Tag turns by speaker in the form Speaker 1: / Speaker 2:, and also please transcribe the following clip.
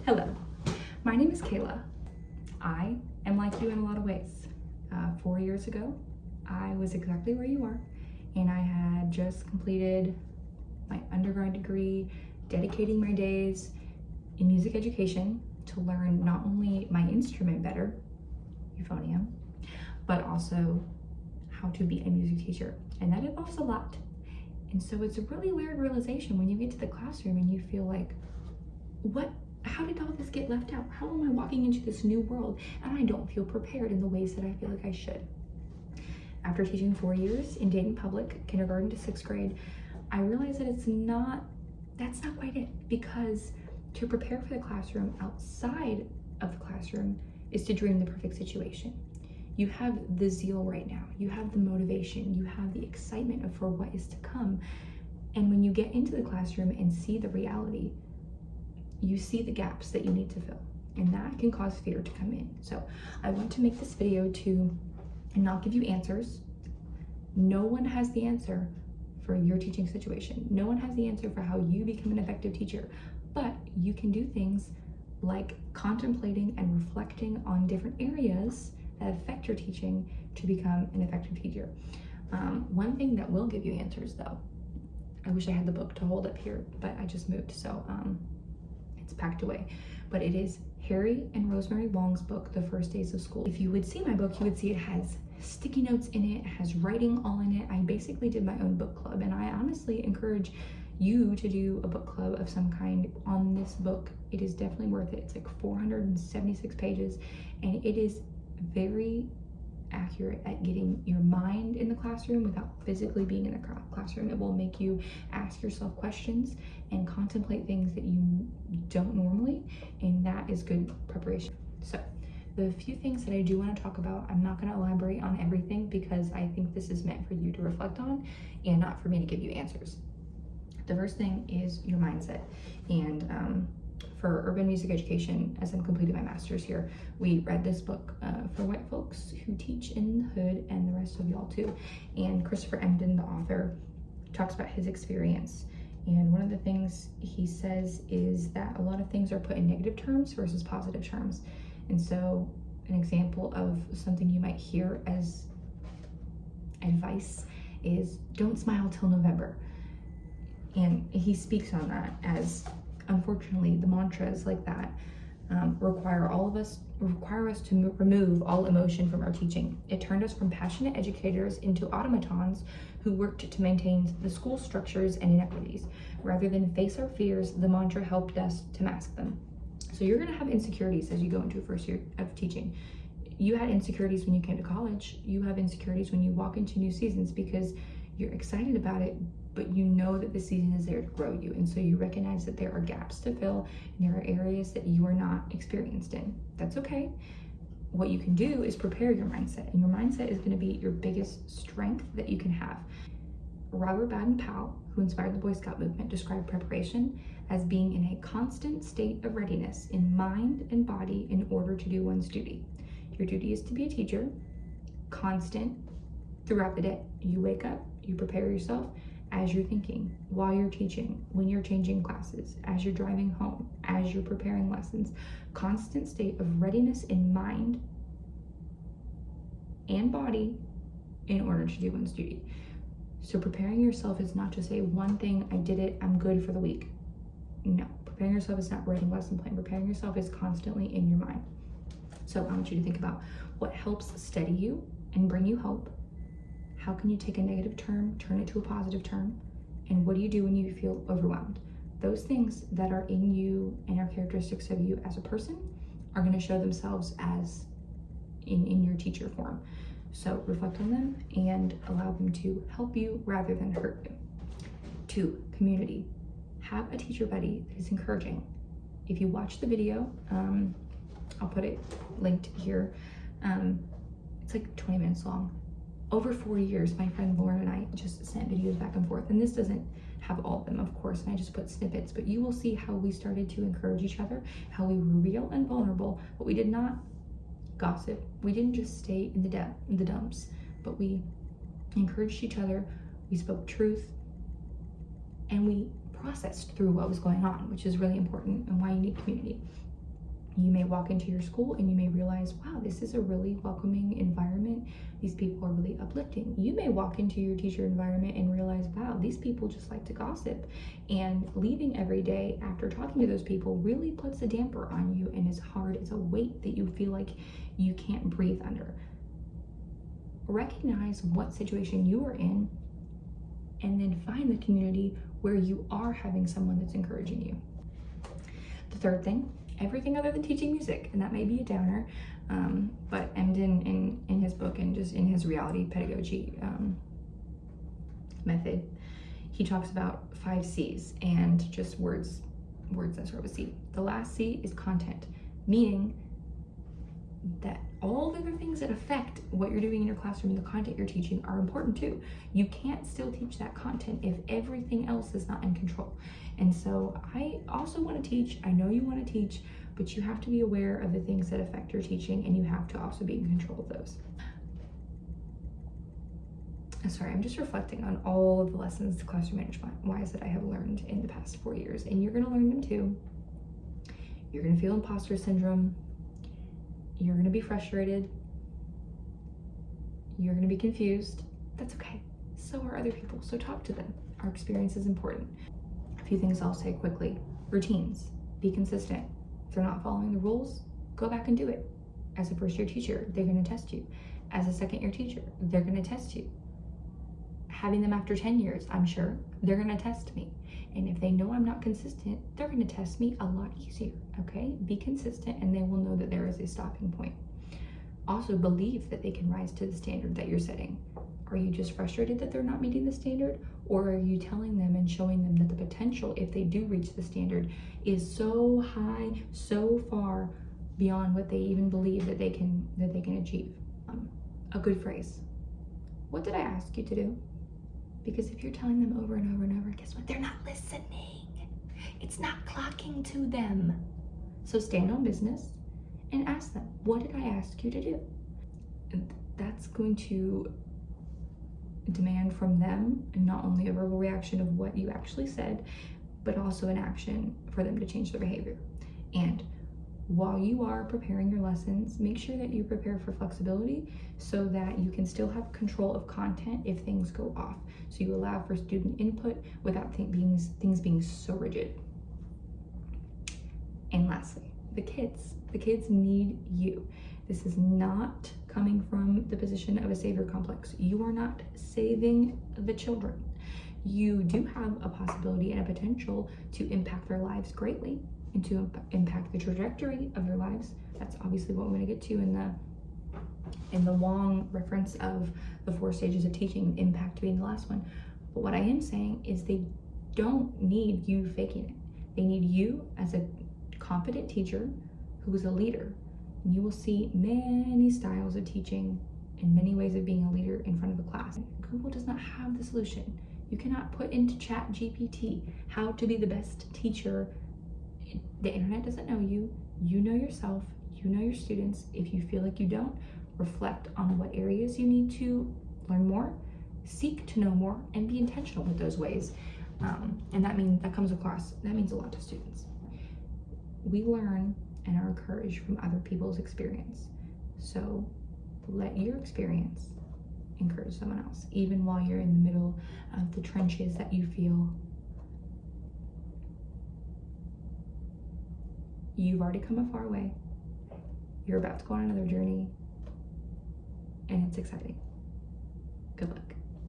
Speaker 1: Hello, my name is Kayla. I am like you in a lot of ways. 4 years ago, I was exactly where you are, and I had just completed my undergrad degree, dedicating my days in music education to learn not only my instrument better, euphonium, but also how to be a music teacher, and that involves a lot. And so it's a really weird realization when you get to the classroom and you feel like, how did all this get left out? How am I walking into this new world and I don't feel prepared in the ways that I feel like I should? After teaching 4 years in Dayton Public, kindergarten to 6th grade, I realized that that's not quite it, because to prepare for the classroom outside of the classroom is to dream the perfect situation. You have the zeal right now, you have the motivation, you have the excitement for what is to come. And when you get into the classroom and see the reality, you see the gaps that you need to fill, and that can cause fear to come in. So I want to make this video to not give you answers. No one has the answer for your teaching situation. No one has the answer for how you become an effective teacher, but you can do things like contemplating and reflecting on different areas that affect your teaching to become an effective teacher. One thing that will give you answers, though, I wish I had the book to hold up here, but I just moved, so it's packed away, but it is Harry and Rosemary Wong's book, The First Days of School. If you would see my book, you would see it has sticky notes in it, it has writing all in it. I basically did my own book club, and I honestly encourage you to do a book club of some kind on this book. It is definitely worth it. It's like 476 pages, and it is very accurate at getting your mind in the classroom without physically being in the classroom. It will make you ask yourself questions and contemplate things that you don't normally, and that is good preparation. So the few things that I do want to talk about, I'm not going to elaborate on everything because I think this is meant for you to reflect on and not for me to give you answers. The first thing is your mindset. And for urban music education, as I'm completing my master's here, we read this book for white folks who teach in the hood, and the rest of y'all too. And Christopher Emdin, the author, talks about his experience. And one of the things he says is that a lot of things are put in negative terms versus positive terms. And so an example of something you might hear as advice is, don't smile till November. And he speaks on that as, unfortunately, the mantras like that require us to remove all emotion from our teaching. It turned us from passionate educators into automatons who worked to maintain the school structures and inequities. Rather than face our fears, the mantra helped us to mask them. So you're going to have insecurities as you go into your first year of teaching. You had insecurities when you came to college. You have insecurities when you walk into new seasons because you're excited about it, but you know that the season is there to grow you. And so you recognize that there are gaps to fill and there are areas that you are not experienced in. That's okay. What you can do is prepare your mindset, and your mindset is going to be your biggest strength that you can have. Robert Baden-Powell, who inspired the Boy Scout movement, described preparation as being in a constant state of readiness in mind and body in order to do one's duty. Your duty is to be a teacher, constant throughout the day. You wake up, you prepare yourself as you're thinking, while you're teaching, when you're changing classes, as you're driving home, as you're preparing lessons. Constant state of readiness in mind and body in order to do one's duty. So preparing yourself is not just a one thing, I did it, I'm good for the week. No, preparing yourself is not writing lesson plan. Preparing yourself is constantly in your mind. So I want you to think about what helps steady you and bring you hope. How can you take a negative term, turn it to a positive term? And what do you do when you feel overwhelmed? Those things that are in you and are characteristics of you as a person are going to show themselves as in your teacher form. So reflect on them and allow them to help you rather than hurt you. 2, community. Have a teacher buddy that is encouraging. If you watch the video, I'll put it linked here. It's like 20 minutes long. Over 4 years, my friend Lauren and I just sent videos back and forth, and this doesn't have all of them, of course, and I just put snippets, but you will see how we started to encourage each other, how we were real and vulnerable, but we did not gossip. We didn't just stay in the dumps, but we encouraged each other, we spoke truth, and we processed through what was going on, which is really important and why you need community. You may walk into your school and you may realize, wow, this is a really welcoming environment. These people are really uplifting. You may walk into your teacher environment and realize, wow, these people just like to gossip. And leaving every day after talking to those people really puts a damper on you and is hard. It's a weight that you feel like you can't breathe under. Recognize what situation you are in and then find the community where you are having someone that's encouraging you. The third thing, everything other than teaching music, and that may be a downer, but Emden in his book and just in his reality pedagogy method, he talks about 5 C's and just words that start with C. The last C is content, meaning that all the other things that affect what you're doing in your classroom and the content you're teaching are important too. You can't still teach that content if everything else is not in control. And so I also want to teach. I know you want to teach, but you have to be aware of the things that affect your teaching, and you have to also be in control of those. Sorry, I'm just reflecting on all of the lessons to classroom management-wise that I have learned in the past 4 years, and you're going to learn them too. You're going to feel imposter syndrome. You're going to be frustrated. You're going to be confused. That's okay. So are other people. So talk to them. Our experience is important. A few things I'll say quickly. Routines. Be consistent. If they're not following the rules, go back and do it. As a first-year teacher, they're going to test you. As a second-year teacher, they're going to test you. Having them after 10 years, I'm sure, they're going to test me. And if they know I'm not consistent, they're going to test me a lot easier, okay? Be consistent and they will know that there is a stopping point. Also, believe that they can rise to the standard that you're setting. Are you just frustrated that they're not meeting the standard? Or are you telling them and showing them that the potential, if they do reach the standard, is so high, so far beyond what they even believe that they can achieve? A good phrase. What did I ask you to do? Because if you're telling them over and over and over, guess what? They're not listening. It's not clocking to them. So stand on business and ask them, what did I ask you to do? And that's going to demand from them not only a verbal reaction of what you actually said, but also an action for them to change their behavior. And while you are preparing your lessons, make sure that you prepare for flexibility so that you can still have control of content if things go off. So you allow for student input without things being so rigid. And lastly, the kids need you. This is not coming from the position of a savior complex. You are not saving the children. You do have a possibility and a potential to impact their lives greatly and to impact the trajectory of their lives. That's obviously what we're going to get to in the long reference of the 4 stages of teaching, impact being the last one. But what I am saying is they don't need you faking it. They need you as a confident teacher who is a leader. And you will see many styles of teaching and many ways of being a leader in front of the class. Google does not have the solution. You cannot put into ChatGPT how to be the best teacher. The internet doesn't know you. You know yourself. You know your students. If you feel like you don't, reflect on what areas you need to learn more, seek to know more, and be intentional with those ways. And that means a lot to students. We learn and are encouraged from other people's experience. So let your experience encourage someone else, even while you're in the middle of the trenches that you feel. You've already come a far way. You're about to go on another journey, and it's exciting. Good luck.